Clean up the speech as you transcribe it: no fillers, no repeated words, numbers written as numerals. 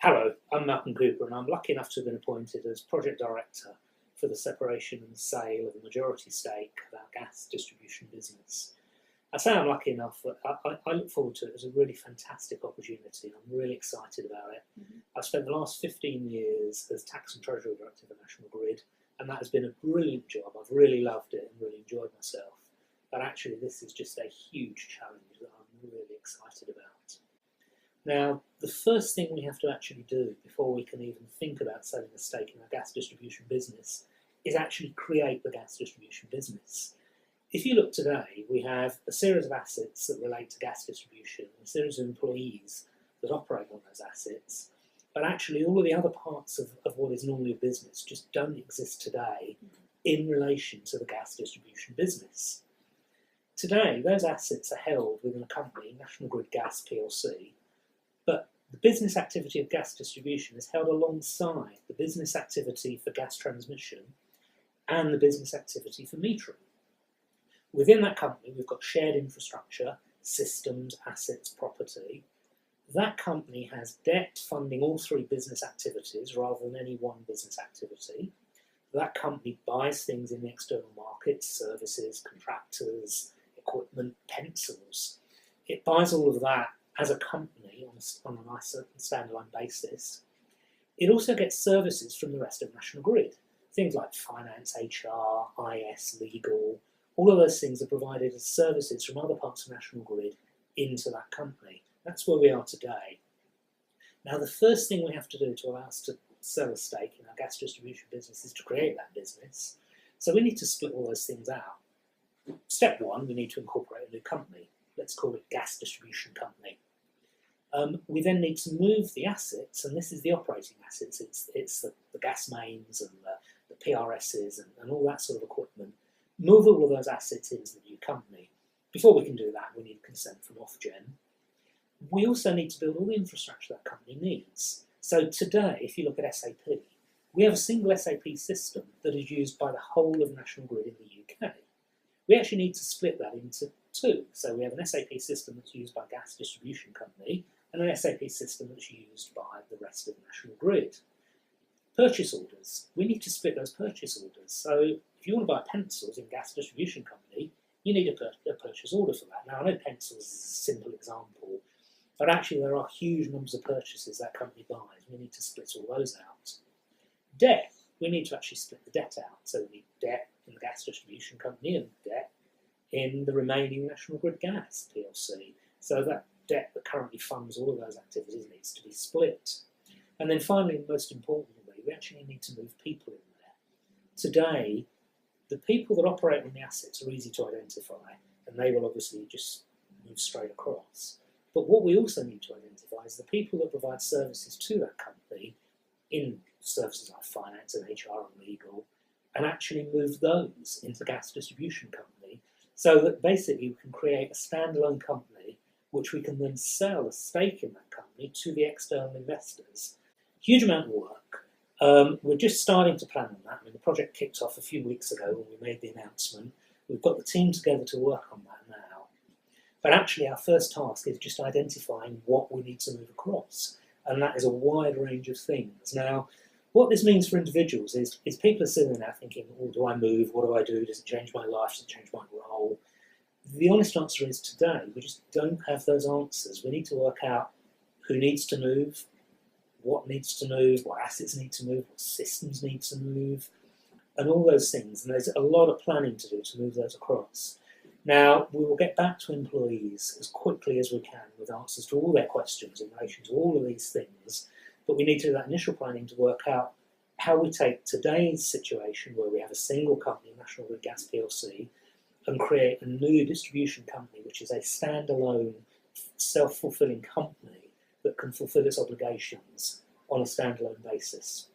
Hello, I'm Malcolm Cooper, and I'm lucky enough to have been appointed as Project Director for the separation and sale of a majority stake of our gas distribution business. I say I'm lucky enough, but I look forward to it as a really fantastic opportunity. I'm really excited about it. I've spent the last 15 years as Tax and Treasury Director for National Grid, and that has been a brilliant job. I've really loved it and really enjoyed myself. But actually, this is just a huge challenge that I'm really excited about. Now, the first thing we have to actually do before we can even think about selling a stake in our gas distribution business is actually create the gas distribution business. If you look today, we have a series of assets that relate to gas distribution, a series of employees that operate on those assets, but actually all of the other parts of what is normally a business just don't exist today in relation to the gas distribution business. Today, those assets are held within a company, National Grid Gas plc, but the business activity of gas distribution is held alongside the business activity for gas transmission and the business activity for metering. Within that company, we've got shared infrastructure, systems, assets, property. That company has debt funding all three business activities rather than any one business activity. That company buys things in the external market, services, contractors, equipment, pencils. It buys all of that as a company on a nice standalone basis. It also gets services from the rest of National Grid. Things like finance, HR, IS, legal, all of those things are provided as services from other parts of National Grid into that company. That's where we are today. Now, the first thing we have to do to allow us to sell a stake in our gas distribution business is to create that business. So we need to split all those things out. Step one, we need to incorporate a new company. Let's call it Gas Distribution Company. We then need to move the assets, and this is the operating assets. It's the gas mains and the PRSs and all that sort of equipment. Move all of those assets into the new company. Before we can do that, we need consent from Ofgem. We also need to build all the infrastructure that company needs. So today, if you look at SAP, we have a single SAP system that is used by the whole of National Grid in the UK. We actually need to split that into two. So we have an SAP system that's used by Gas Distribution Company and an SAP system that's used by the rest of National Grid. Purchase orders. We need to split those purchase orders. So if you want to buy pencils in Gas Distribution Company, you need a purchase order for that. Now, I know pencils is a simple example, but actually there are huge numbers of purchases that company buys. We need to split all those out. Debt. We need to actually split the debt out. So we need debt in the Gas Distribution Company and debt in the remaining National Grid Gas plc. So that debt that currently funds all of those activities needs to be split. And then finally, and most importantly, we actually need to move people in there. Today, the people that operate on the assets are easy to identify, and they will obviously just move straight across. But what we also need to identify is the people that provide services to that company in services like finance and HR and legal, and actually move those into the Gas Distribution Company so that basically we can create a standalone company which we can then sell a stake in that company to the external investors. Huge amount of work. We're just starting to plan on that. I mean, the project kicked off a few weeks ago when we made the announcement. We've got the team together to work on that now. But actually our first task is just identifying what we need to move across. And that is a wide range of things. Now, what this means for individuals is people are sitting there thinking, oh, do I move? What do I do? Does it change my life? Does it change my role? The honest answer is today, we just don't have those answers. We need to work out who needs to move, what needs to move, what assets need to move, what systems need to move, and all those things. And there's a lot of planning to do to move those across. Now, we will get back to employees as quickly as we can with answers to all their questions in relation to all of these things, but we need to do that initial planning to work out how we take today's situation where we have a single company, National Grid Gas plc, and create a new distribution company which is a standalone, self-fulfilling company that can fulfil its obligations on a standalone basis.